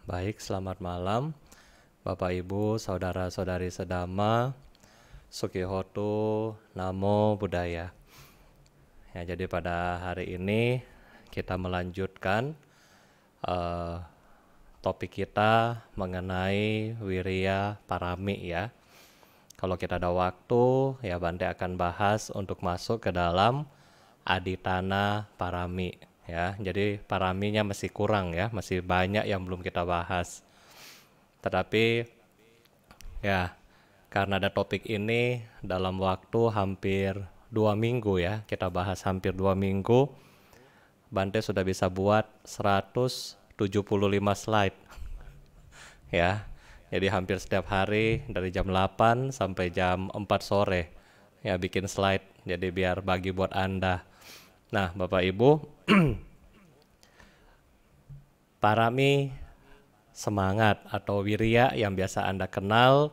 Baik, selamat malam Bapak Ibu, Saudara-saudari sedama, Sukihotu, Namo Buddhaya. Ya, jadi pada hari ini kita melanjutkan eh, topik kita mengenai Wirya Parami ya. Kalau kita ada waktu, ya Bante akan bahas untuk masuk ke dalam Aditana Parami ya. Jadi paraminya masih kurang ya, masih banyak yang belum kita bahas. Tetapi ya, karena ada topik ini dalam waktu hampir 2 minggu ya, kita bahas hampir 2 minggu, Bante sudah bisa buat 175 slide ya. Jadi hampir setiap hari dari jam 8 sampai jam 4 sore ya bikin slide. Jadi biar bagi buat Anda. Nah, Bapak Ibu, parami semangat atau wirya yang biasa Anda kenal,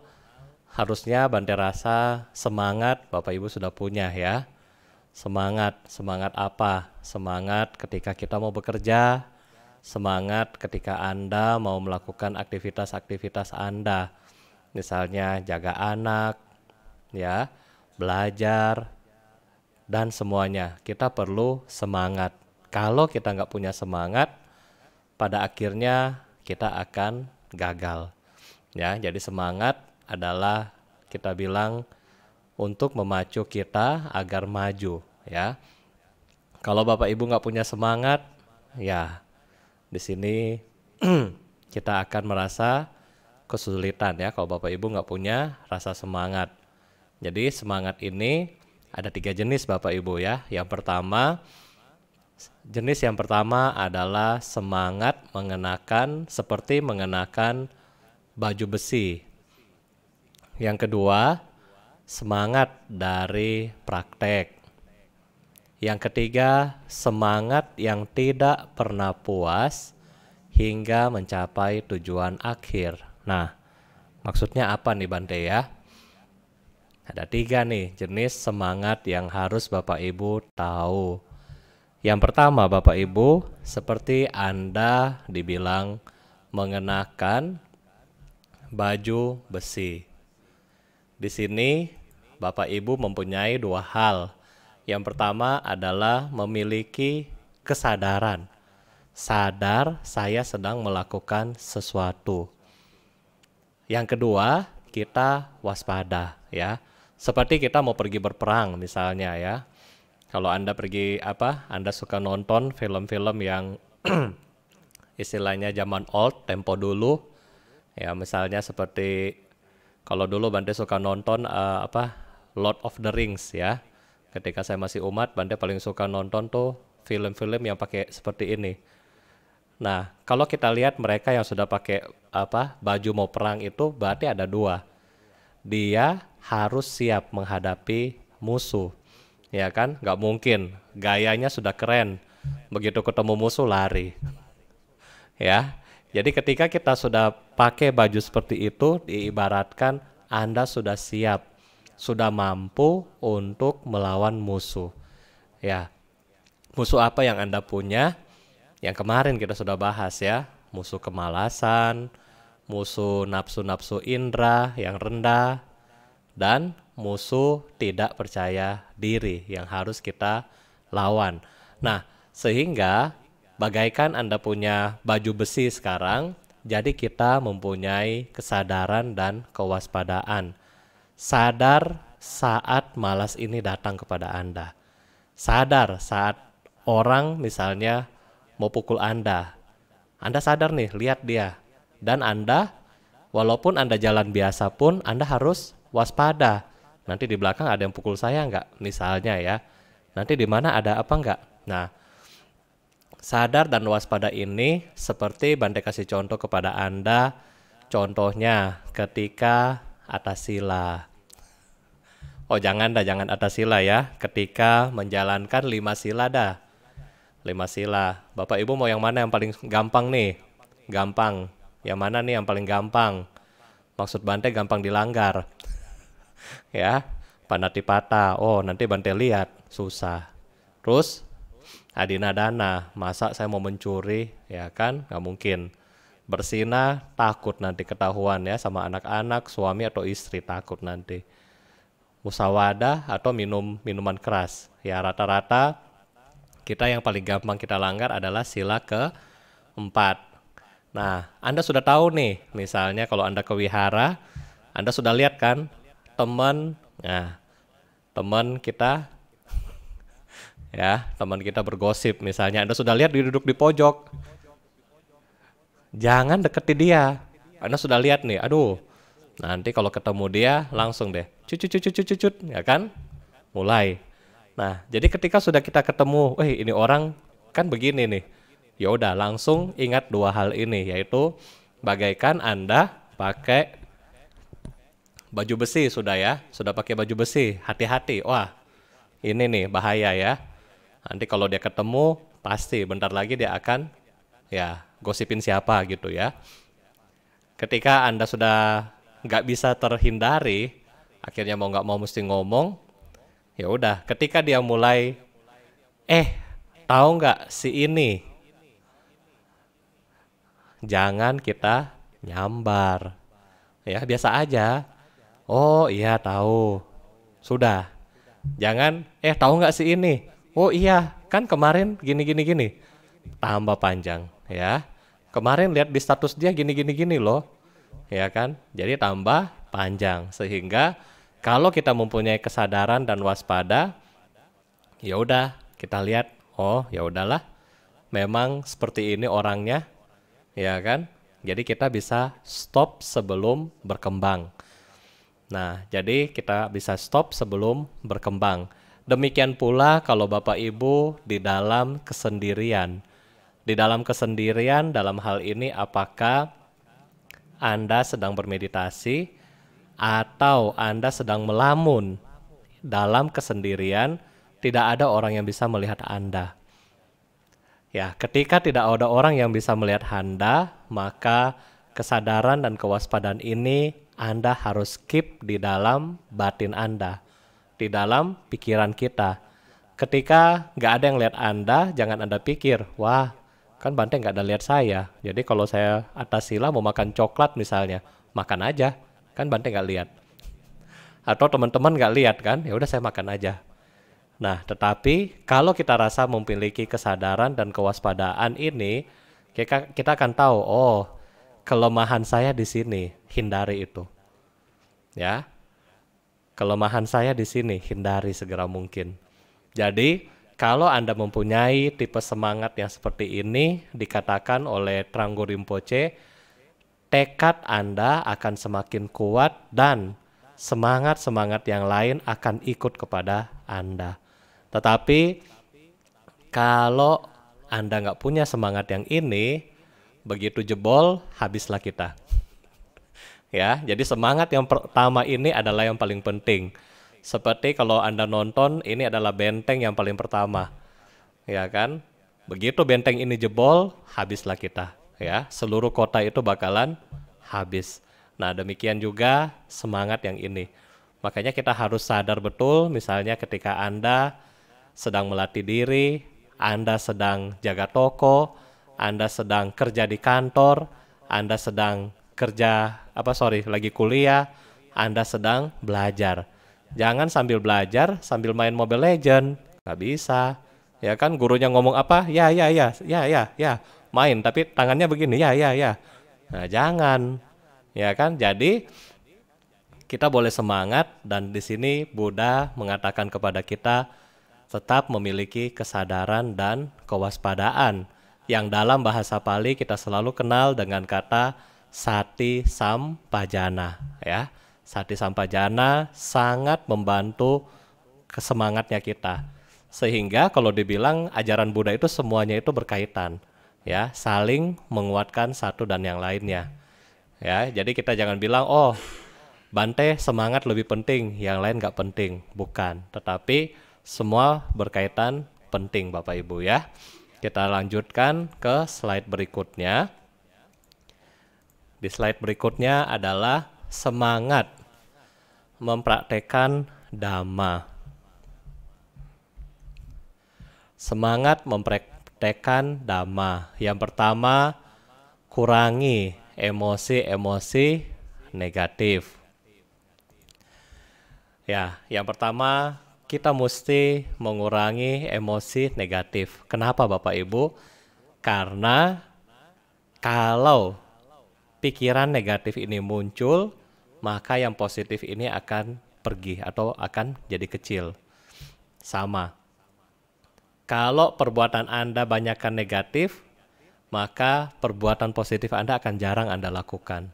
harusnya Bante rasa semangat Bapak Ibu sudah punya ya. Semangat apa? Semangat ketika kita mau bekerja, semangat ketika Anda mau melakukan aktivitas-aktivitas Anda. Misalnya jaga anak, ya, belajar, dan semuanya. Kita perlu semangat. Kalau kita nggak punya semangat, pada akhirnya kita akan gagal. Ya, jadi semangat adalah kita bilang untuk memacu kita agar maju. Ya, kalau Bapak Ibu nggak punya semangat, ya di sini kita akan merasa kesulitan ya. Kalau Bapak Ibu nggak punya rasa semangat. Jadi semangat ini ada 3 jenis Bapak Ibu ya. Jenis yang pertama adalah semangat seperti mengenakan baju besi. Yang kedua, semangat dari praktek. Yang ketiga, semangat yang tidak pernah puas hingga mencapai tujuan akhir. Nah, maksudnya apa nih Bante ya? Ada 3 nih jenis semangat yang harus Bapak Ibu tahu. Yang pertama Bapak Ibu, seperti Anda dibilang mengenakan baju besi. Di sini Bapak Ibu mempunyai 2 hal. Yang pertama adalah memiliki kesadaran. Sadar saya sedang melakukan sesuatu. Yang kedua, kita waspada ya. Seperti kita mau pergi berperang misalnya ya. Kalau Anda Anda suka nonton film-film yang istilahnya zaman old, tempo dulu. Ya, misalnya seperti kalau dulu Bante suka nonton Lord of the Rings ya. Ketika saya masih umat, Bante paling suka nonton tuh film-film yang pakai seperti ini. Nah, kalau kita lihat mereka yang sudah pakai baju mau perang itu berarti ada 2. Dia harus siap menghadapi musuh. Ya kan? Nggak mungkin. Gayanya sudah keren. Begitu ketemu musuh lari. Ya. Jadi ketika kita sudah pakai baju seperti itu, diibaratkan Anda sudah siap, sudah mampu untuk melawan musuh. Ya, musuh apa yang Anda punya? Yang kemarin kita sudah bahas ya, musuh kemalasan, musuh nafsu-nafsu indera yang rendah, dan musuh tidak percaya diri yang harus kita lawan. Nah, sehingga bagaikan Anda punya baju besi sekarang, jadi kita mempunyai kesadaran dan kewaspadaan. Sadar saat malas ini datang kepada Anda. Sadar saat orang misalnya mau pukul Anda. Anda sadar nih, lihat dia. Dan Anda, walaupun Anda jalan biasa pun, Anda harus waspada. Nanti di belakang ada yang pukul saya nggak? Misalnya ya. Nanti di mana ada apa nggak? Nah, sadar dan waspada ini seperti Bante kasih contoh kepada Anda. Contohnya ketika atas sila. Oh jangan atas sila ya. Ketika menjalankan 5 sila dah. 5 sila. Bapak Ibu mau yang mana yang paling gampang nih? Gampang. Yang mana nih yang paling gampang? Maksud Bante gampang dilanggar. Ya. Panatipata. Oh nanti Bante lihat. Susah. Terus Adinadana. Masa saya mau mencuri? Ya kan? Nggak mungkin. Bersinah takut nanti ketahuan ya sama anak-anak, suami atau istri takut nanti. Musawadah atau minum minuman keras. Ya rata-rata kita yang paling gampang kita langgar adalah sila keempat. Nah, Anda sudah tahu nih, misalnya kalau Anda ke wihara, Anda sudah lihat kan teman, nah teman kita ya, teman kita bergosip misalnya, Anda sudah lihat dia duduk di pojok. Jangan deketi dia. Anda sudah lihat nih, aduh, nanti kalau ketemu dia langsung deh, cucut, ya kan? Mulai. Nah, jadi ketika sudah kita ketemu, ini orang kan begini nih. Ya udah, langsung ingat dua hal ini, yaitu bagaikan Anda pakai baju besi sudah ya, sudah pakai baju besi, hati-hati. Wah, ini nih bahaya ya. Nanti kalau dia ketemu, pasti bentar lagi dia akan ya gosipin siapa gitu ya. Ketika Anda sudah nggak bisa terhindari, akhirnya mau nggak mau mesti ngomong, ya udah. Ketika dia mulai, tahu nggak si ini, jangan kita nyambar, ya biasa aja. Oh iya tahu, sudah. Jangan, tahu nggak si ini? Oh iya, kan kemarin gini. Tambah panjang, ya. Kemarin lihat di status dia gini loh, ya kan? Jadi tambah panjang sehingga kalau kita mempunyai kesadaran dan waspada, ya udah kita lihat, oh ya udahlah, memang seperti ini orangnya, ya kan? Jadi kita bisa stop sebelum berkembang. Nah, jadi kita bisa stop sebelum berkembang. Demikian pula kalau Bapak Ibu di dalam kesendirian. Di dalam kesendirian dalam hal ini apakah Anda sedang bermeditasi atau Anda sedang melamun dalam kesendirian, tidak ada orang yang bisa melihat Anda. Ya, ketika tidak ada orang yang bisa melihat Anda, maka kesadaran dan kewaspadaan ini Anda harus keep di dalam batin Anda, di dalam pikiran kita. Ketika nggak ada yang lihat Anda, jangan Anda pikir, wah, kan Bante nggak ada lihat saya. Jadi kalau saya atas sila mau makan coklat misalnya, makan aja. Kan Bante nggak lihat. Atau teman-teman nggak lihat kan, ya udah saya makan aja. Nah, tetapi kalau kita rasa memiliki kesadaran dan kewaspadaan ini, kita akan tahu, oh, kelemahan saya di sini, hindari itu. Ya. Kelemahan saya di sini, hindari segera mungkin. Jadi, kalau Anda mempunyai tipe semangat yang seperti ini, dikatakan oleh Tranggo Rinpoche, tekad Anda akan semakin kuat dan semangat-semangat yang lain akan ikut kepada Anda. Tetapi, kalau Anda nggak punya semangat yang ini, begitu jebol, habislah kita. Ya, jadi semangat yang pertama ini adalah yang paling penting. Seperti kalau Anda nonton, ini adalah benteng yang paling pertama. Ya kan? Begitu benteng ini jebol, habislah kita. Ya, seluruh kota itu bakalan habis. Nah, demikian juga semangat yang ini. Makanya kita harus sadar betul, misalnya ketika Anda sedang melatih diri, Anda sedang jaga toko, Anda sedang kerja di kantor, Anda sedang lagi kuliah, Anda sedang belajar. Jangan sambil belajar, sambil main Mobile Legend. Nggak bisa. Ya kan, gurunya ngomong apa? Ya. Main, tapi tangannya begini, ya. Nah, jangan. Ya kan, jadi kita boleh semangat dan di sini Buddha mengatakan kepada kita tetap memiliki kesadaran dan kewaspadaan yang dalam bahasa Pali kita selalu kenal dengan kata Sati Sampajana, ya. Sati Sampajana sangat membantu kesemangatnya kita. Sehingga kalau dibilang ajaran Buddha itu semuanya itu berkaitan, ya, saling menguatkan satu dan yang lainnya. Ya, jadi kita jangan bilang, oh, Bante semangat lebih penting, yang lain nggak penting. Bukan, tetapi semua berkaitan penting Bapak Ibu ya. Kita lanjutkan ke slide berikutnya. Di slide berikutnya adalah semangat mempraktekkan Dhamma. Semangat mempraktekkan Dhamma. Yang pertama, kurangi emosi-emosi negatif. Ya, yang pertama kita mesti mengurangi emosi negatif. Kenapa Bapak Ibu? Karena kalau pikiran negatif ini muncul, maka yang positif ini akan pergi atau akan jadi kecil. Sama. Kalau perbuatan Anda banyakkan negatif, maka perbuatan positif Anda akan jarang Anda lakukan.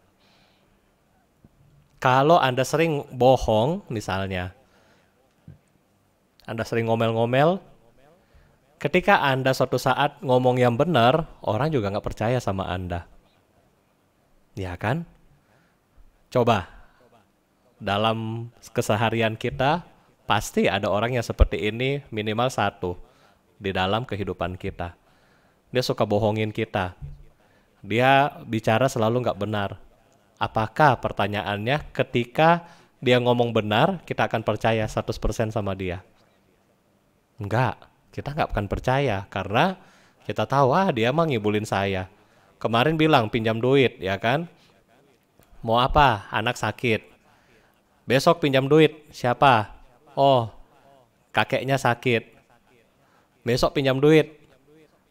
Kalau Anda sering bohong, misalnya, Anda sering ngomel-ngomel, ketika Anda suatu saat ngomong yang benar, orang juga nggak percaya sama Anda. Ya kan? Coba, dalam keseharian kita, pasti ada orang yang seperti ini minimal satu di dalam kehidupan kita. Dia suka bohongin kita. Dia bicara selalu nggak benar. Apakah pertanyaannya ketika dia ngomong benar, kita akan percaya 100% sama dia? Enggak, kita nggak akan percaya karena kita tahu, dia mah ngibulin saya. Kemarin bilang pinjam duit, ya kan? Mau apa? Anak sakit. Besok pinjam duit, siapa? Oh, kakeknya sakit. Besok pinjam duit.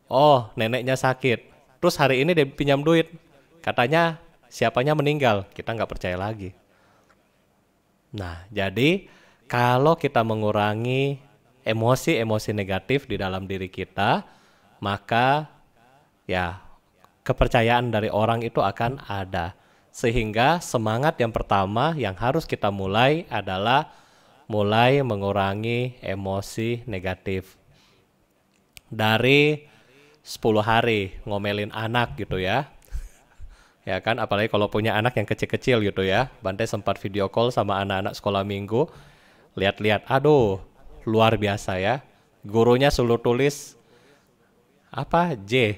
Oh, neneknya sakit. Terus hari ini dia pinjam duit. Katanya siapanya meninggal, kita nggak percaya lagi. Nah, jadi kalau kita mengurangi emosi-emosi negatif di dalam diri kita, maka ya kepercayaan dari orang itu akan ada. Sehingga semangat yang pertama yang harus kita mulai adalah mulai mengurangi emosi negatif. Dari 10 hari ngomelin anak gitu ya. Ya kan, apalagi kalau punya anak yang kecil-kecil gitu ya. Bante sempat video call sama anak-anak sekolah minggu. Lihat-lihat, aduh, luar biasa ya. Gurunya suruh tulis apa? J.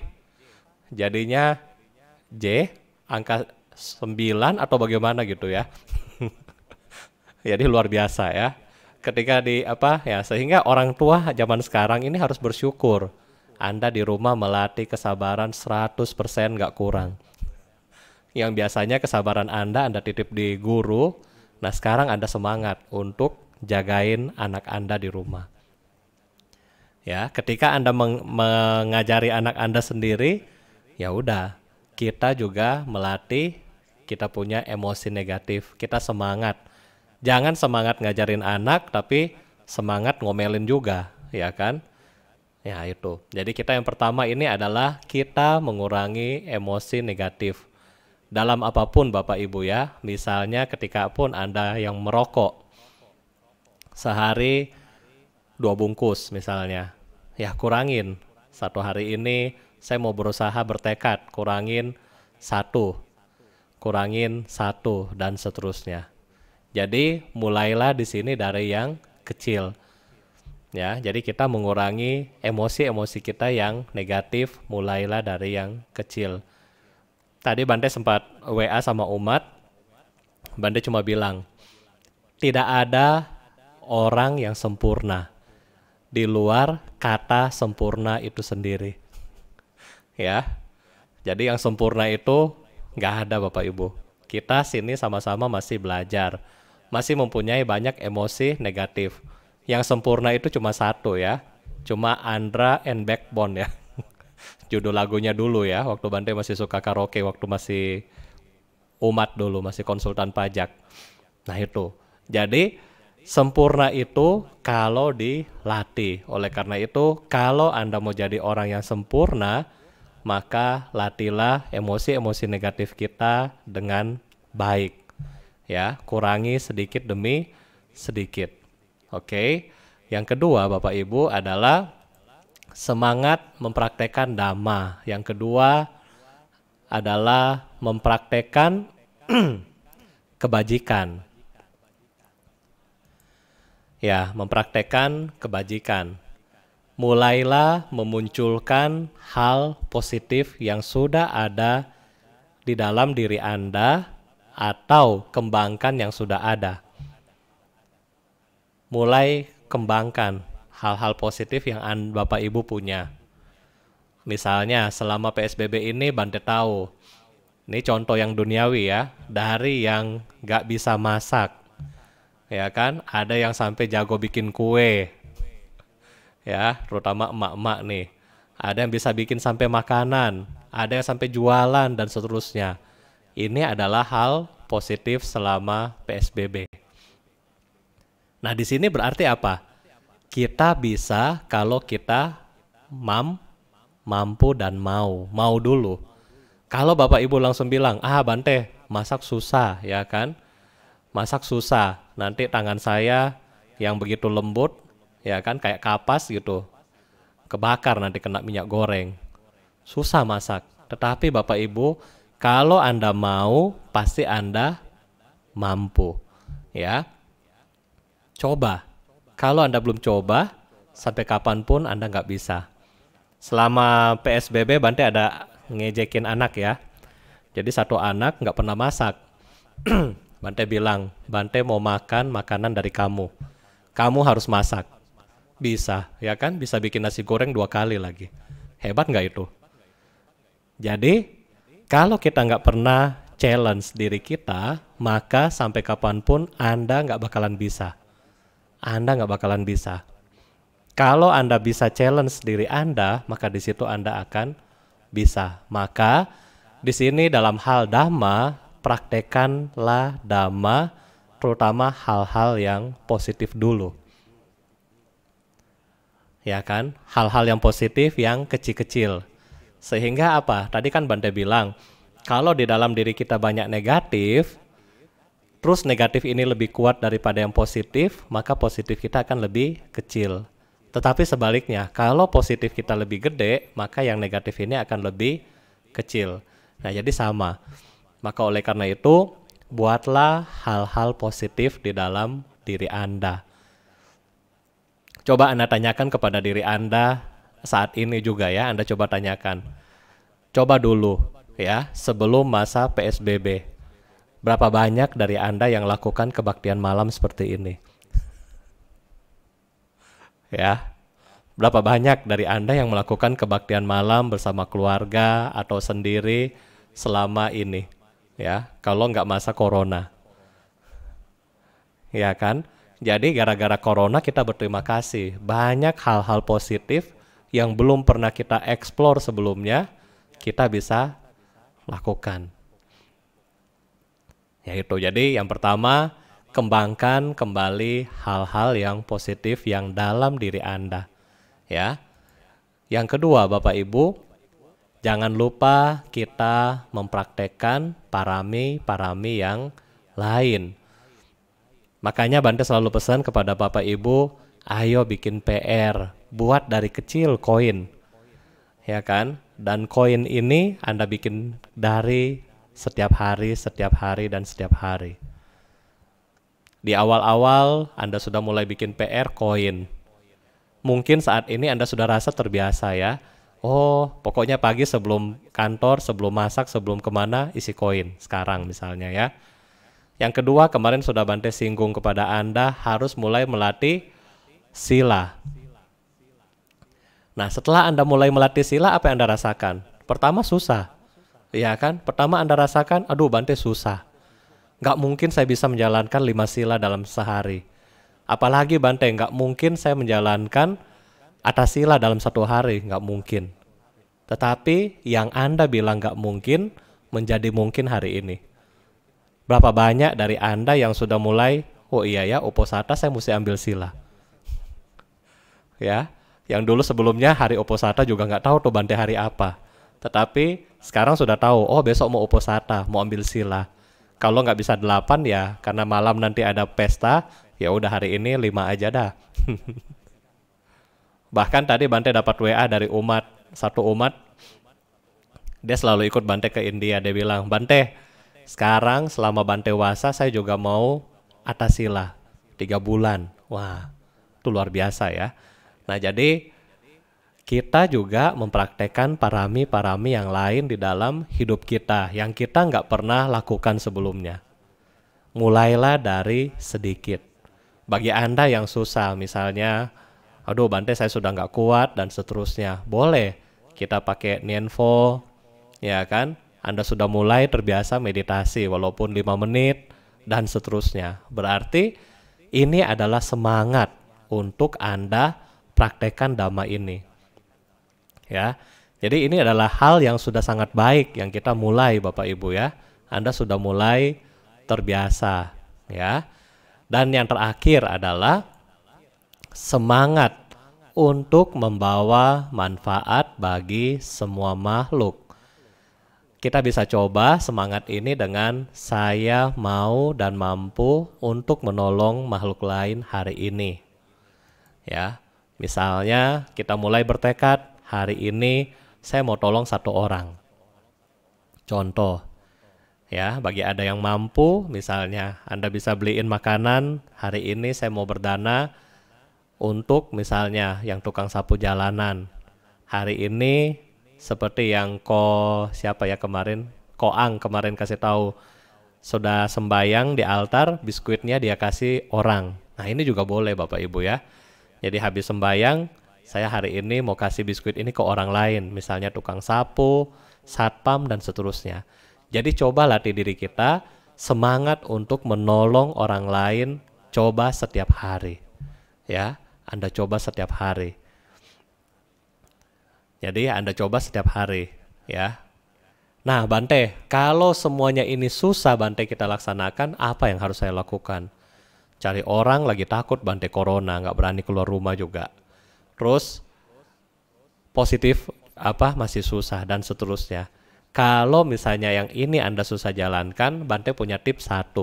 Jadinya J, angka 9 atau bagaimana gitu ya. Jadi luar biasa ya. Ketika sehingga orang tua zaman sekarang ini harus bersyukur. Anda di rumah melatih kesabaran 100% nggak kurang. Yang biasanya kesabaran Anda titip di guru, nah sekarang Anda semangat untuk jagain anak Anda di rumah. Ya, ketika Anda mengajari anak Anda sendiri, ya udah, kita juga melatih kita punya emosi negatif, kita semangat. Jangan semangat ngajarin anak, tapi semangat ngomelin juga, ya kan? Ya itu, jadi kita yang pertama ini adalah kita mengurangi emosi negatif. Dalam apapun Bapak Ibu ya, misalnya ketika pun Anda yang merokok, sehari 2 bungkus misalnya, ya kurangin. Satu hari ini saya mau berusaha bertekad, kurangin 1, dan seterusnya. Jadi mulailah di sini dari yang kecil. Ya, jadi kita mengurangi emosi-emosi kita yang negatif, mulailah dari yang kecil. Tadi Bante sempat WA sama Umat, Bante cuma bilang, tidak ada orang yang sempurna di luar kata sempurna itu sendiri. Ya, jadi yang sempurna itu nggak ada Bapak Ibu. Kita sini sama-sama masih belajar, masih mempunyai banyak emosi negatif. Yang sempurna itu cuma satu ya, cuma Andra and Backbone ya. Judul lagunya dulu ya, waktu Bante masih suka karaoke, waktu masih Umat dulu, masih konsultan pajak. Nah itu, jadi sempurna itu kalau dilatih. Oleh karena itu, kalau Anda mau jadi orang yang sempurna, maka latihlah emosi-emosi negatif kita dengan baik. Ya, kurangi sedikit demi sedikit. Oke. Yang kedua, Bapak Ibu, adalah semangat mempraktekkan Dhamma. Yang kedua adalah mempraktekkan kebajikan. Ya, mempraktekkan kebajikan. Mulailah memunculkan hal positif yang sudah ada di dalam diri Anda atau kembangkan yang sudah ada. Mulai kembangkan hal-hal positif yang Bapak Ibu punya. Misalnya selama PSBB ini Bante tahu Ini contoh yang duniawi ya, dari yang nggak bisa masak, ya kan? Ada yang sampai jago bikin kue, ya, terutama emak-emak nih. Ada yang bisa bikin sampai makanan, ada yang sampai jualan dan seterusnya. Ini adalah hal positif selama PSBB. Nah, di sini berarti apa? Kita bisa kalau kita mampu dan mau dulu. Kalau Bapak Ibu langsung bilang, Bante, masak susah, ya kan? Masak susah, nanti tangan saya yang begitu lembut, ya kan, kayak kapas gitu, kebakar nanti kena minyak goreng. Susah masak. Tetapi Bapak Ibu, kalau Anda mau, pasti Anda mampu. Ya, coba. Kalau Anda belum coba, sampai kapanpun Anda nggak bisa. Selama PSBB, Bante ada ngejekin anak ya. Jadi satu anak nggak pernah masak. Bante bilang, Bante mau makan makanan dari kamu. Kamu harus masak. Bisa, ya kan? Bisa bikin nasi goreng 2 kali lagi. Hebat nggak itu? Jadi, kalau kita nggak pernah challenge diri kita, maka sampai kapanpun Anda nggak bakalan bisa. Anda nggak bakalan bisa. Kalau Anda bisa challenge diri Anda, maka di situ Anda akan bisa. Maka di sini dalam hal dhamma, praktekanlah dhamma, terutama hal-hal yang positif dulu. Ya kan? Hal-hal yang positif yang kecil-kecil. Sehingga apa? Tadi kan Bante bilang, kalau di dalam diri kita banyak negatif, terus negatif ini lebih kuat daripada yang positif, maka positif kita akan lebih kecil. Tetapi sebaliknya, kalau positif kita lebih gede, maka yang negatif ini akan lebih kecil. Nah, jadi sama. Maka oleh karena itu, buatlah hal-hal positif di dalam diri Anda. Coba Anda tanyakan kepada diri Anda saat ini juga ya, Anda coba tanyakan. Coba dulu ya, sebelum masa PSBB. Berapa banyak dari Anda yang lakukan kebaktian malam seperti ini? Ya, berapa banyak dari Anda yang melakukan kebaktian malam bersama keluarga atau sendiri selama ini? Ya, kalau nggak masa corona. Ya kan? Jadi gara-gara corona kita berterima kasih. Banyak hal-hal positif yang belum pernah kita eksplor sebelumnya, kita bisa lakukan. Yaitu jadi yang pertama, kembangkan kembali hal-hal yang positif yang dalam diri Anda. Ya. Yang kedua, Bapak Ibu, jangan lupa kita mempraktekkan parami-parami yang lain. Makanya Bante selalu pesan kepada Bapak Ibu, ayo bikin PR, buat dari kecil koin. Ya kan? Dan koin ini Anda bikin dari setiap hari, dan setiap hari. Di awal-awal Anda sudah mulai bikin PR koin. Mungkin saat ini Anda sudah rasa terbiasa ya. Oh, pokoknya pagi sebelum kantor, sebelum masak, sebelum kemana, isi koin. Sekarang misalnya ya. Yang kedua, kemarin sudah Bante singgung kepada Anda, harus mulai melatih sila. Nah, setelah Anda mulai melatih sila, apa yang Anda rasakan? Pertama susah. Ya kan? Pertama Anda rasakan, aduh Bante susah. Nggak mungkin saya bisa menjalankan 5 sila dalam sehari. Apalagi Bante, nggak mungkin saya menjalankan atas sila dalam 1 hari. Nggak mungkin. Tetapi yang Anda bilang nggak mungkin, menjadi mungkin hari ini. Berapa banyak dari Anda yang sudah mulai, oh iya ya, Uposatha saya mesti ambil sila. Ya, yang dulu sebelumnya hari Uposatha juga nggak tahu tuh Bante hari apa. Tetapi sekarang sudah tahu, oh besok mau Uposatha, mau ambil sila. Kalau nggak bisa 8 ya, karena malam nanti ada pesta, ya udah hari ini 5 aja dah. Bahkan tadi Bante dapat WA dari satu umat, dia selalu ikut Bante ke India, dia bilang, Bante, sekarang selama Bante wasa saya juga mau atas sila 3 bulan. Wah, itu luar biasa ya. Nah, jadi kita juga mempraktekkan parami-parami yang lain di dalam hidup kita yang kita nggak pernah lakukan sebelumnya. Mulailah dari sedikit. Bagi Anda yang susah, misalnya, aduh Bante saya sudah nggak kuat dan seterusnya, boleh kita pakai Nienfo, ya kan? Anda sudah mulai terbiasa meditasi walaupun 5 menit dan seterusnya. Berarti ini adalah semangat untuk Anda praktekkan Dhamma ini. Ya. Jadi ini adalah hal yang sudah sangat baik yang kita mulai Bapak Ibu ya. Anda sudah mulai terbiasa ya. Dan yang terakhir adalah semangat untuk membawa manfaat bagi semua makhluk. Kita bisa coba semangat ini dengan saya mau dan mampu untuk menolong makhluk lain hari ini. Ya, misalnya kita mulai bertekad hari ini saya mau tolong 1 orang. Contoh, ya bagi ada yang mampu, misalnya Anda bisa beliin makanan hari ini saya mau berdana untuk misalnya yang tukang sapu jalanan. Hari ini seperti yang Koang kemarin kasih tahu, sudah sembayang di altar, biskuitnya dia kasih orang. Nah ini juga boleh Bapak Ibu ya. Jadi habis sembayang, saya hari ini mau kasih biskuit ini ke orang lain, misalnya tukang sapu, satpam dan seterusnya. Jadi coba latih diri kita semangat untuk menolong orang lain, coba setiap hari. Ya, Anda coba setiap hari. Jadi Anda coba setiap hari, ya. Nah, Bante, kalau semuanya ini susah Bante kita laksanakan, apa yang harus saya lakukan? Cari orang lagi takut Bante corona, nggak berani keluar rumah juga. Terus positif masih susah dan seterusnya. Kalau misalnya yang ini Anda susah jalankan, Bante punya tips 1,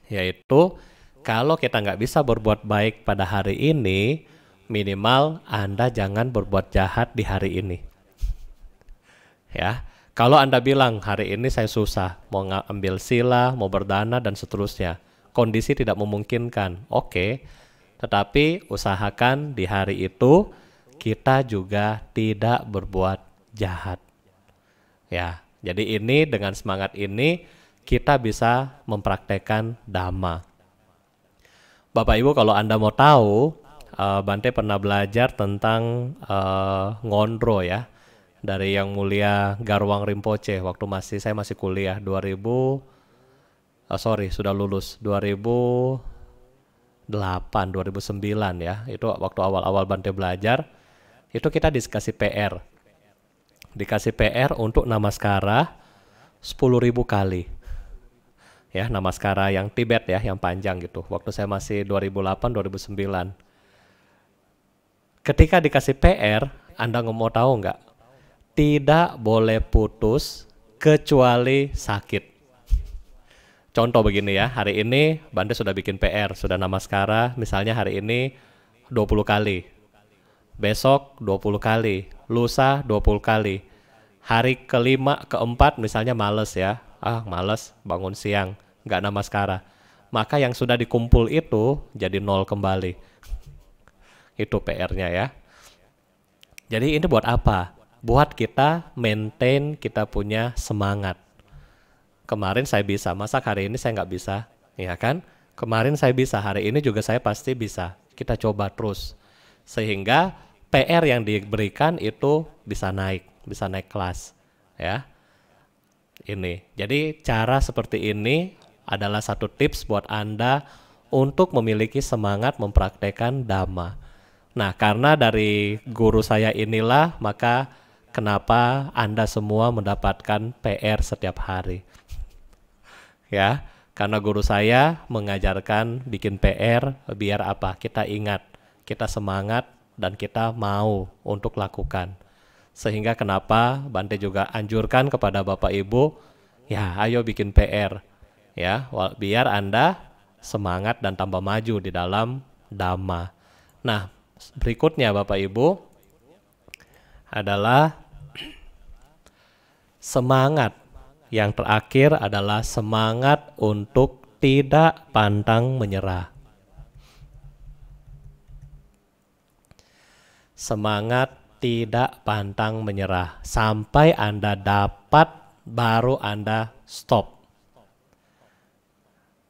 yaitu kalau kita nggak bisa berbuat baik pada hari ini, minimal Anda jangan berbuat jahat di hari ini. Ya, kalau Anda bilang hari ini saya susah, mau ngambil sila, mau berdana dan seterusnya, kondisi tidak memungkinkan, oke. Tetapi usahakan di hari itu kita juga tidak berbuat jahat. Ya, jadi ini dengan semangat ini kita bisa mempraktekkan Dhamma. Bapak Ibu kalau Anda mau tahu, Bante pernah belajar tentang ngondro ya dari Yang Mulia Garwang Rinpoche waktu saya masih kuliah sudah lulus 2008 2009 ya, itu waktu awal-awal Bante belajar. Itu kita dikasih PR untuk namaskara 10.000 kali ya, namaskara yang Tibet ya, yang panjang gitu, waktu saya masih 2008-2009. Ketika dikasih PR, Anda mau tahu nggak? Tidak boleh putus kecuali sakit. Contoh begini ya, hari ini Bante sudah bikin PR, sudah namaskara, misalnya hari ini 20 kali. Besok 20 kali, lusa 20 kali. Hari kelima, keempat misalnya males ya. Males bangun siang, nggak namaskara. Maka yang sudah dikumpul itu jadi 0 kembali. Itu PR-nya ya. Jadi ini buat apa? Buat kita maintain kita punya semangat. Kemarin saya bisa, masa hari ini saya nggak bisa? Ya kan? Kemarin saya bisa, hari ini juga saya pasti bisa. Kita coba terus. Sehingga PR yang diberikan itu bisa naik kelas. Ya. Ini. Jadi cara seperti ini adalah satu tips buat Anda untuk memiliki semangat mempraktekkan Dhamma. Nah, karena dari guru saya inilah, maka kenapa Anda semua mendapatkan PR setiap hari. Ya, karena guru saya mengajarkan bikin PR biar apa? Kita ingat, kita semangat dan kita mau untuk lakukan. Sehingga kenapa Bante juga anjurkan kepada Bapak Ibu, ya ayo bikin PR. Ya, biar Anda semangat dan tambah maju di dalam Dhamma. Nah, berikutnya Bapak Ibu adalah semangat. Yang terakhir adalah semangat untuk tidak pantang menyerah. Semangat tidak pantang menyerah. Sampai Anda dapat, baru Anda stop.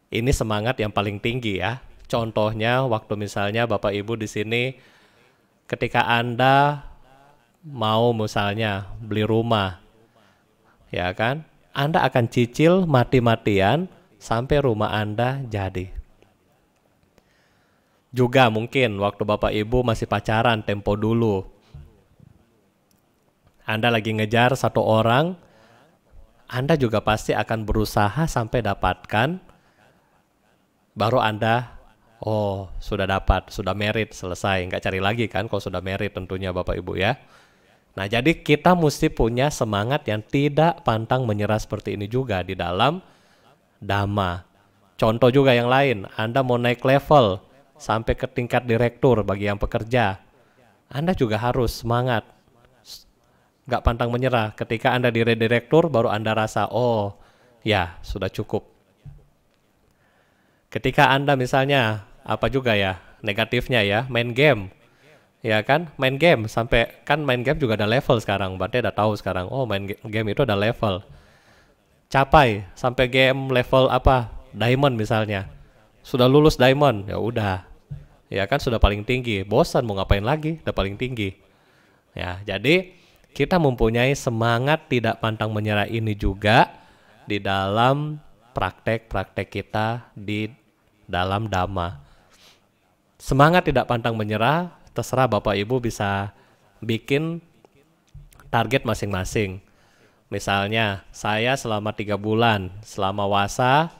Ini semangat yang paling tinggi ya. Contohnya waktu misalnya Bapak Ibu di sini, ketika Anda mau misalnya beli rumah, ya kan? Anda akan cicil mati-matian sampai rumah Anda jadi. Juga mungkin waktu Bapak Ibu masih pacaran tempo dulu. Anda lagi ngejar satu orang, Anda juga pasti akan berusaha sampai dapatkan, baru Anda, oh sudah dapat, sudah merit, selesai. Nggak cari lagi kan kalau sudah merit tentunya Bapak Ibu ya. Nah, jadi kita mesti punya semangat yang tidak pantang menyerah seperti ini juga di dalam Dhamma. Contoh juga yang lain, Anda mau naik level sampai ke tingkat direktur bagi yang pekerja. Anda juga harus semangat, nggak pantang menyerah. Ketika Anda di direktur, baru Anda rasa, oh ya sudah cukup. Ketika Anda misalnya, apa juga ya, negatifnya ya, main game. Ya kan, main game sampai kan main game juga ada level sekarang. Berarti udah tahu sekarang. Oh, main game itu ada level. Capai sampai game level apa? Diamond misalnya. Sudah lulus diamond, ya udah. Ya kan sudah paling tinggi. Bosan mau ngapain lagi? Udah paling tinggi. Ya, jadi kita mempunyai semangat tidak pantang menyerah ini juga di dalam praktek-praktek kita di dalam Dhamma. Semangat tidak pantang menyerah. Terserah Bapak Ibu bisa bikin target masing-masing. Misalnya, saya selama 3 bulan, selama wasa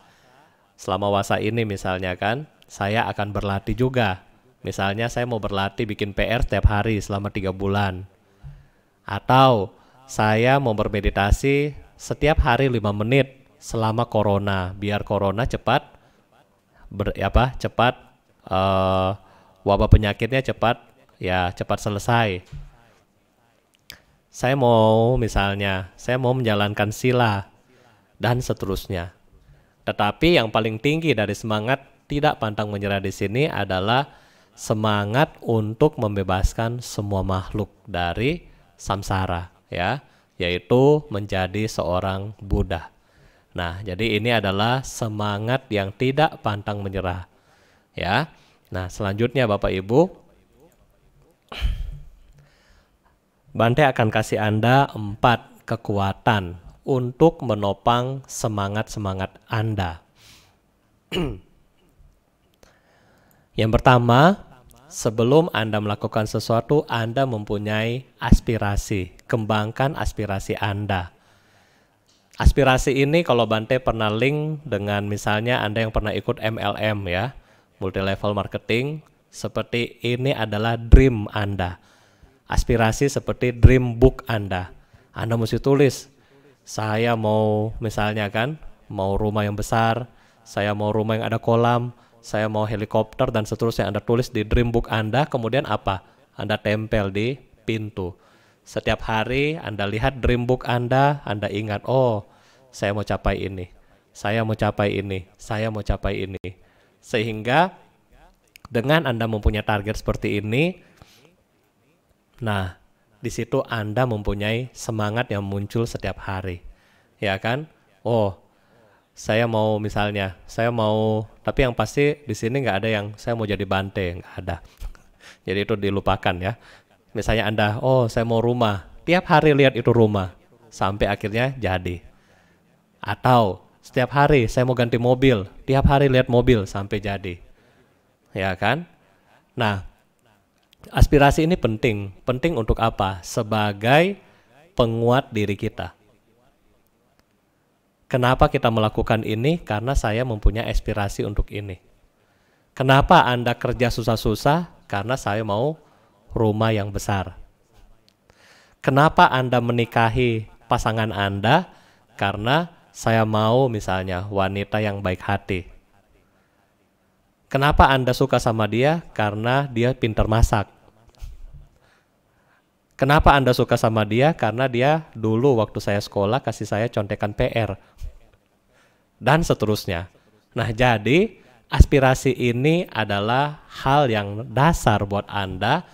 ini misalnya kan, saya akan berlatih juga. Misalnya saya mau berlatih bikin PR setiap hari selama 3 bulan. Atau saya mau bermeditasi setiap hari 5 menit selama corona, biar corona cepat wabah penyakitnya cepat selesai. Saya mau menjalankan sila dan seterusnya. Tetapi yang paling tinggi dari semangat tidak pantang menyerah di sini adalah semangat untuk membebaskan semua makhluk dari samsara, ya, yaitu menjadi seorang Buddha. Nah, jadi ini adalah semangat yang tidak pantang menyerah, ya. Nah, selanjutnya Bapak Ibu, Bante akan kasih Anda 4 kekuatan untuk menopang semangat-semangat Anda. Yang pertama, sebelum Anda melakukan sesuatu, Anda mempunyai aspirasi. Kembangkan aspirasi Anda. Aspirasi ini kalau Bante pernah link dengan misalnya Anda yang pernah ikut MLM ya, multi level marketing, seperti ini adalah dream Anda. Aspirasi seperti dream book Anda. Anda mesti tulis, saya mau misalnya kan, mau rumah yang besar, saya mau rumah yang ada kolam, saya mau helikopter dan seterusnya. Anda tulis di dream book Anda, kemudian apa? Anda tempel di pintu. Setiap hari Anda lihat dream book Anda ingat, oh saya mau capai ini, saya mau capai ini, saya mau capai ini. Sehingga dengan Anda mempunyai target seperti ini, nah di situ Anda mempunyai semangat yang muncul setiap hari, ya kan? Oh, saya mau misalnya, tapi yang pasti di sini nggak ada yang saya mau jadi Bante, nggak ada. Jadi itu dilupakan ya. Misalnya Anda, oh saya mau rumah, tiap hari lihat itu rumah, sampai akhirnya jadi. Atau setiap hari saya mau ganti mobil, tiap hari lihat mobil, sampai jadi. Ya kan? Nah, aspirasi ini penting. Penting untuk apa? Sebagai penguat diri kita. Kenapa kita melakukan ini? Karena saya mempunyai aspirasi untuk ini. Kenapa Anda kerja susah-susah? Karena saya mau rumah yang besar. Kenapa Anda menikahi pasangan Anda? Karena saya mau misalnya wanita yang baik hati. Kenapa Anda suka sama dia? Karena dia pintar masak. Kenapa Anda suka sama dia? Karena dia dulu waktu saya sekolah kasih saya contekan PR. Dan seterusnya. Nah, jadi aspirasi ini adalah hal yang dasar buat Anda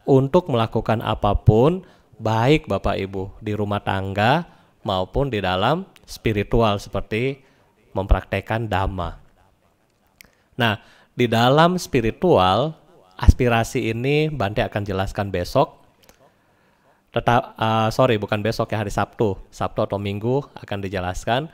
untuk melakukan apapun, baik Bapak Ibu di rumah tangga maupun di dalam spiritual seperti mempraktekkan Dhamma. Nah, di dalam spiritual, aspirasi ini Bante akan jelaskan besok. Sorry, bukan besok ya, hari Sabtu. Sabtu atau Minggu akan dijelaskan.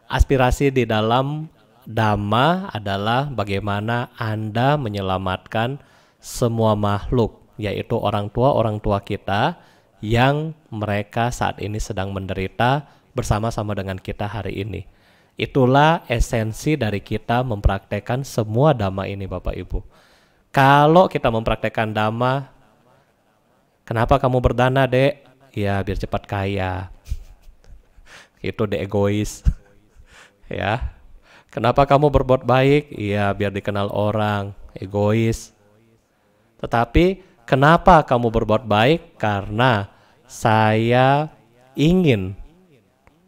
Aspirasi di dalam Dhamma adalah bagaimana Anda menyelamatkan semua makhluk, yaitu orang tua kita yang mereka saat ini sedang menderita bersama-sama dengan kita hari ini. Itulah esensi dari kita mempraktekkan semua Dhamma ini, Bapak Ibu. Kalau kita mempraktekkan Dhamma, kenapa kamu berdana, Dek? Ya, biar cepat kaya. Itu Dek egois. Ya. Kenapa kamu berbuat baik? Iya, biar dikenal orang, egois. Tetapi kenapa kamu berbuat baik? Karena saya ingin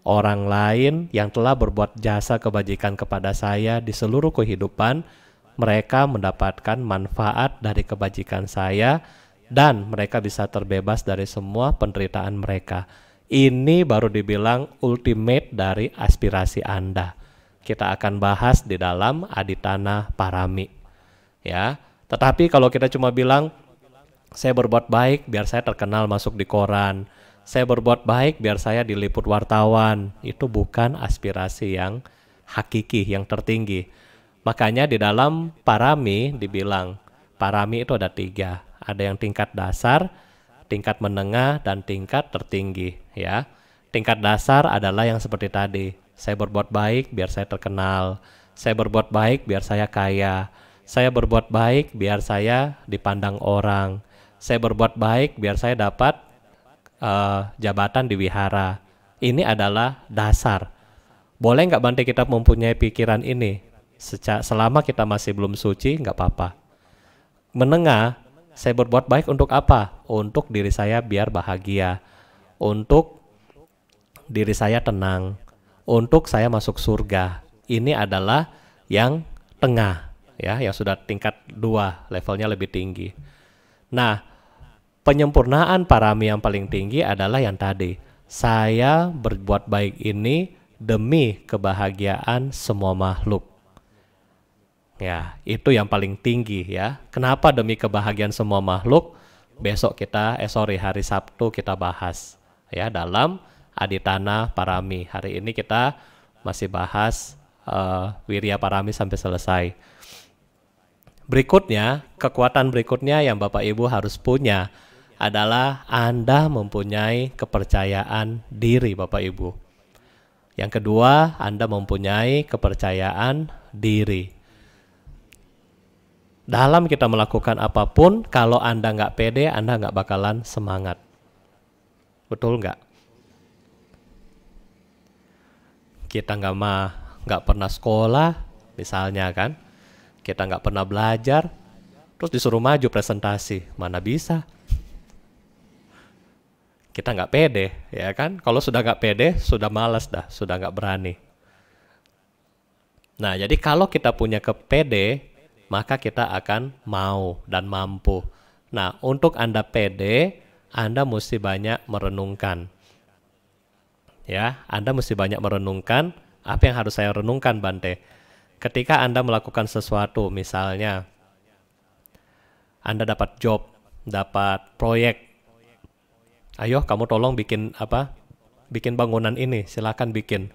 orang lain yang telah berbuat jasa kebajikan kepada saya di seluruh kehidupan, mereka mendapatkan manfaat dari kebajikan saya dan mereka bisa terbebas dari semua penderitaan mereka. Ini baru dibilang ultimate dari aspirasi Anda. Kita akan bahas di dalam Aditana Parami. Ya, tetapi kalau kita cuma bilang saya berbuat baik biar saya terkenal masuk di koran, saya berbuat baik biar saya diliput wartawan, itu bukan aspirasi yang hakiki, yang tertinggi. Makanya di dalam Parami dibilang, Parami itu ada 3. Ada yang tingkat dasar, tingkat menengah, dan tingkat tertinggi. Ya, tingkat dasar adalah yang seperti tadi. Saya berbuat baik biar saya terkenal. Saya berbuat baik biar saya kaya. Saya berbuat baik biar saya dipandang orang. Saya berbuat baik biar saya dapat jabatan di wihara. Ini adalah dasar. Boleh nggak Bante kita mempunyai pikiran ini? Selama kita masih belum suci, nggak apa-apa. Menengah, saya berbuat baik untuk apa? Untuk diri saya biar bahagia. Untuk diri saya tenang. Untuk saya masuk surga. Ini adalah yang tengah, ya, yang sudah tingkat 2, levelnya lebih tinggi. Nah, penyempurnaan parami yang paling tinggi adalah yang tadi. Saya berbuat baik ini demi kebahagiaan semua makhluk. Ya, itu yang paling tinggi ya. Kenapa demi kebahagiaan semua makhluk? Besok hari Sabtu kita bahas ya dalam Aditana Parami. Hari ini kita masih bahas Wirya Parami sampai selesai. Berikutnya, kekuatan berikutnya yang Bapak Ibu harus punya adalah Anda mempunyai kepercayaan diri, Bapak Ibu. Yang kedua, Anda mempunyai kepercayaan diri. Dalam kita melakukan apapun, kalau Anda nggak pede, Anda nggak bakalan semangat. Betul nggak? Kita nggak pernah sekolah, misalnya kan, kita nggak pernah belajar, terus disuruh maju presentasi, mana bisa? Kita nggak pede, ya kan? Kalau sudah nggak pede, sudah malas dah, sudah nggak berani. Nah, jadi kalau kita punya kepede, maka kita akan mau dan mampu. Nah, untuk Anda pede, Anda mesti banyak merenungkan. Ya, Anda mesti banyak merenungkan. Apa yang harus saya renungkan, Bante? Ketika Anda melakukan sesuatu, misalnya Anda dapat job, dapat proyek. Ayo, kamu tolong bikin apa? Bikin bangunan ini, silakan bikin.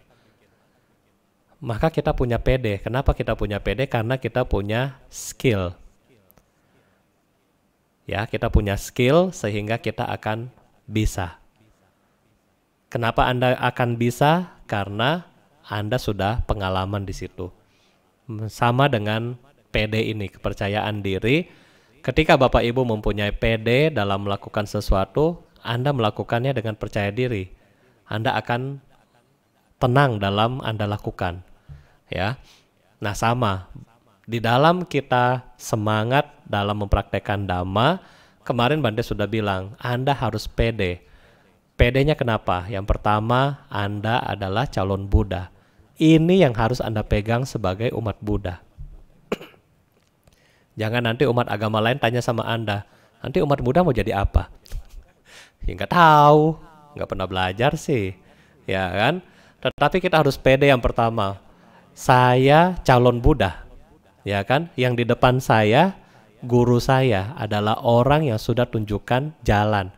Maka kita punya PD. Kenapa kita punya PD? Karena kita punya skill. Ya, kita punya skill sehingga kita akan bisa. Kenapa Anda akan bisa? Karena Anda sudah pengalaman di situ. Sama dengan PD ini, kepercayaan diri. Ketika Bapak Ibu mempunyai PD dalam melakukan sesuatu, Anda melakukannya dengan percaya diri. Anda akan tenang dalam Anda lakukan. Ya. Nah, sama. Di dalam kita semangat dalam mempraktekkan Dhamma, kemarin Bante sudah bilang, Anda harus pede. PD-nya kenapa? Yang pertama, Anda adalah calon Buddha. Ini yang harus Anda pegang sebagai umat Buddha. Jangan nanti umat agama lain tanya sama Anda, nanti umat Buddha mau jadi apa? Ya nggak tahu, nggak pernah belajar sih. Ya kan? Tetapi kita harus pede yang pertama. Saya calon Buddha. Ya kan? Yang di depan saya, guru saya adalah orang yang sudah tunjukkan jalan.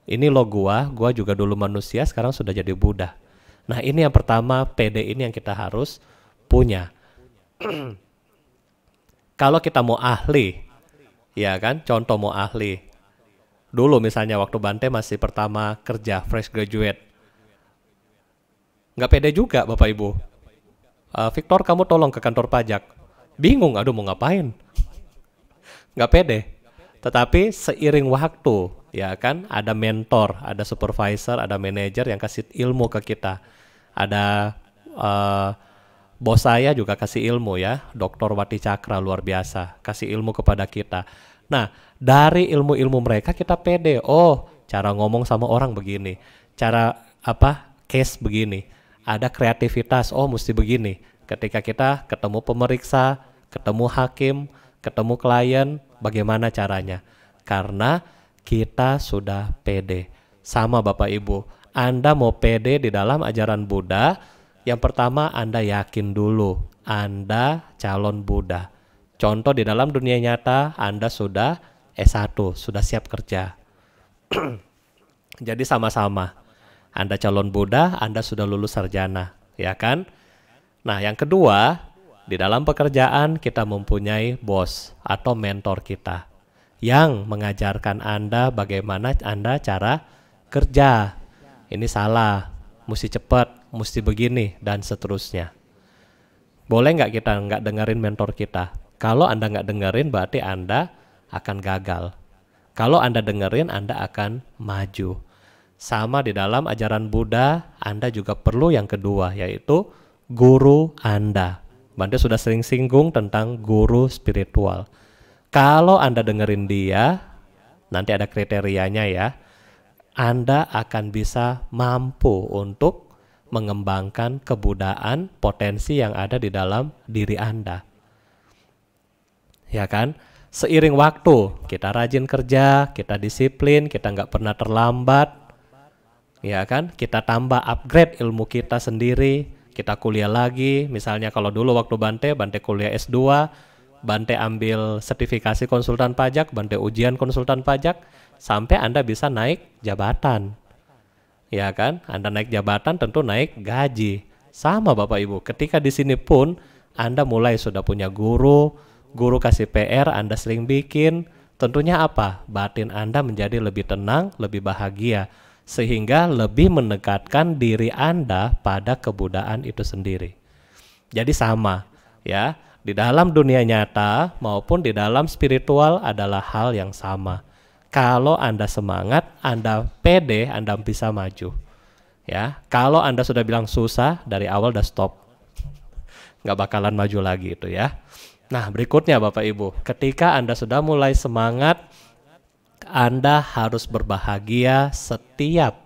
Ini lo gua juga dulu manusia, sekarang sudah jadi Buddha. Nah ini yang pertama, pede ini yang kita harus punya. Kalau kita mau ahli, ya kan, contoh mau ahli. Dulu misalnya waktu Bante masih pertama kerja, fresh graduate. Nggak pede juga Bapak Ibu. Victor kamu tolong ke kantor pajak. Bingung, aduh mau ngapain. Nggak pede. Tetapi seiring waktu, ya kan, ada mentor, ada supervisor, ada manajer yang kasih ilmu ke kita. Ada bos saya juga kasih ilmu ya, Dr. Wati Cakra luar biasa, kasih ilmu kepada kita. Nah, dari ilmu-ilmu mereka kita pede. Oh, cara ngomong sama orang begini, cara case begini, ada kreativitas. Oh, mesti begini. Ketika kita ketemu pemeriksa, ketemu hakim, ketemu klien, bagaimana caranya? Karena kita sudah pede. Sama Bapak Ibu, Anda mau pede di dalam ajaran Buddha, yang pertama Anda yakin dulu Anda calon Buddha. Contoh di dalam dunia nyata Anda sudah S1, sudah siap kerja. Jadi sama-sama. Anda calon Buddha, Anda sudah lulus sarjana, ya kan? Nah, yang kedua, di dalam pekerjaan kita mempunyai bos atau mentor kita yang mengajarkan Anda bagaimana Anda cara kerja. Ini salah, mesti cepat, mesti begini, dan seterusnya. Boleh nggak kita nggak dengerin mentor kita? Kalau Anda nggak dengerin, berarti Anda akan gagal. Kalau Anda dengerin, Anda akan maju. Sama di dalam ajaran Buddha, Anda juga perlu yang kedua, yaitu guru Anda. Bante sudah sering singgung tentang guru spiritual. Kalau Anda dengerin dia, nanti ada kriterianya ya, Anda akan bisa mampu untuk mengembangkan kebudayaan potensi yang ada di dalam diri Anda. Ya kan? Seiring waktu, kita rajin kerja, kita disiplin, kita nggak pernah terlambat. Ya kan? Kita tambah upgrade ilmu kita sendiri, kita kuliah lagi. Misalnya kalau dulu waktu Bante kuliah S2, Bante ambil sertifikasi konsultan pajak, Bante ujian konsultan pajak, sampai Anda bisa naik jabatan. Ya kan? Anda naik jabatan tentu naik gaji. Sama Bapak Ibu, ketika di sini pun Anda mulai sudah punya guru kasih PR, Anda sering bikin, tentunya apa? Batin Anda menjadi lebih tenang, lebih bahagia, sehingga lebih mendekatkan diri Anda pada kebudayaan itu sendiri. Jadi sama, ya. Di dalam dunia nyata maupun di dalam spiritual adalah hal yang sama. Kalau Anda semangat, Anda pede, Anda bisa maju. Ya, kalau Anda sudah bilang susah, dari awal udah stop. Nggak bakalan maju lagi itu ya. Nah, berikutnya Bapak Ibu, ketika Anda sudah mulai semangat, Anda harus berbahagia setiap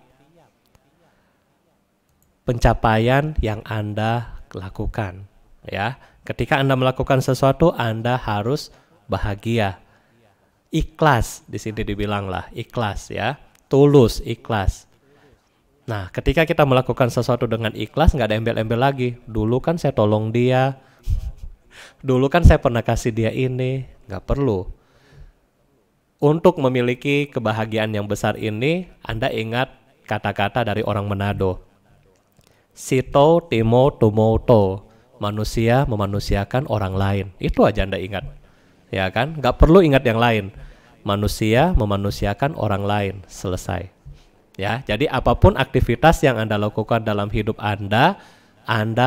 pencapaian yang Anda lakukan. Ya, ketika Anda melakukan sesuatu, Anda harus bahagia. Ikhlas, di sini dibilanglah ikhlas ya, tulus, ikhlas. Nah, ketika kita melakukan sesuatu dengan ikhlas, nggak ada embel-embel lagi. Dulu kan saya tolong dia, dulu kan saya pernah kasih dia ini, nggak perlu. Untuk memiliki kebahagiaan yang besar ini, Anda ingat kata-kata dari orang Manado. Sito timo tumoto, manusia memanusiakan orang lain. Itu aja Anda ingat. Ya kan? Nggak perlu ingat yang lain. Manusia memanusiakan orang lain, selesai. Ya, jadi apapun aktivitas yang Anda lakukan dalam hidup Anda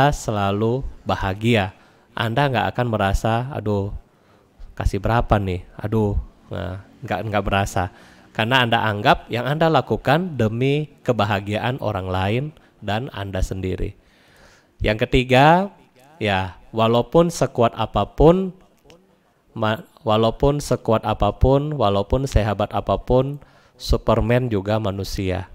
selalu bahagia. Anda nggak akan merasa, aduh, kasih berapa nih? Aduh, nggak berasa. Karena Anda anggap yang Anda lakukan demi kebahagiaan orang lain dan Anda sendiri. Yang ketiga, ya, walaupun sekuat apapun, walaupun sehebat apapun, Superman juga manusia.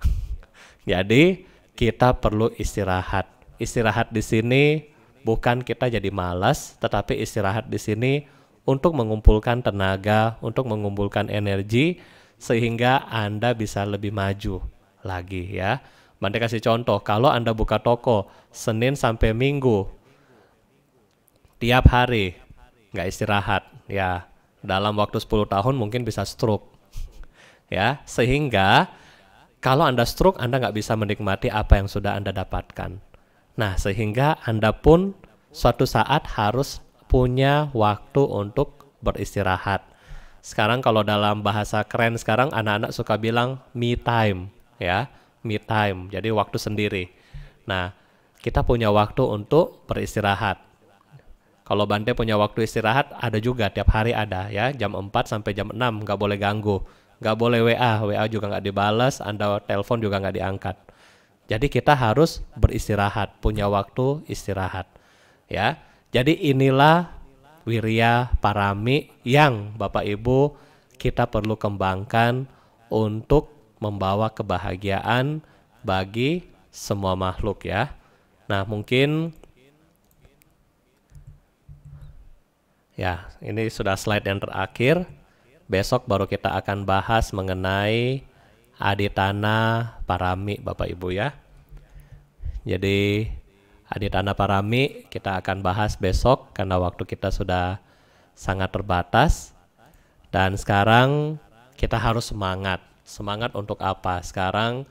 Jadi kita perlu istirahat. Istirahat di sini bukan kita jadi malas, tetapi istirahat di sini untuk mengumpulkan tenaga, untuk mengumpulkan energi, sehingga Anda bisa lebih maju lagi ya. Bante kasih contoh, kalau Anda buka toko Senin sampai Minggu, tiap hari nggak istirahat, ya dalam waktu 10 tahun mungkin bisa stroke. Ya, sehingga Kalau Anda stroke, Anda nggak bisa menikmati apa yang sudah Anda dapatkan. Nah, sehingga Anda pun suatu saat harus punya waktu untuk beristirahat. Sekarang kalau dalam bahasa keren sekarang anak-anak suka bilang me time, ya, me time. Jadi waktu sendiri. Nah, kita punya waktu untuk beristirahat. Kalau Bante punya waktu istirahat, ada juga tiap hari ada ya, jam 4 sampai jam 6, nggak boleh ganggu. Nggak boleh WA juga nggak dibalas, Anda telepon juga nggak diangkat. Jadi kita harus beristirahat, punya waktu istirahat. Ya, jadi inilah wirya parami yang Bapak Ibu kita perlu kembangkan untuk membawa kebahagiaan bagi semua makhluk ya. Nah, mungkin ya, ini sudah slide yang terakhir. Besok baru kita akan bahas mengenai aditana parami Bapak Ibu ya. Jadi aditana parami kita akan bahas besok karena waktu kita sudah sangat terbatas. Dan sekarang kita harus semangat. Semangat untuk apa? Sekarang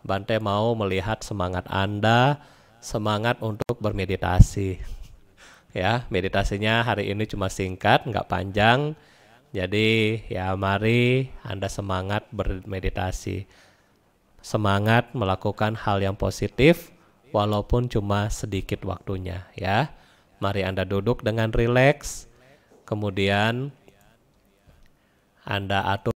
Bante mau melihat semangat Anda, semangat untuk bermeditasi. Ya, meditasinya hari ini cuma singkat, nggak panjang. Jadi ya mari Anda semangat bermeditasi. Semangat melakukan hal yang positif walaupun cuma sedikit waktunya ya. Mari Anda duduk dengan rileks. Kemudian Anda atur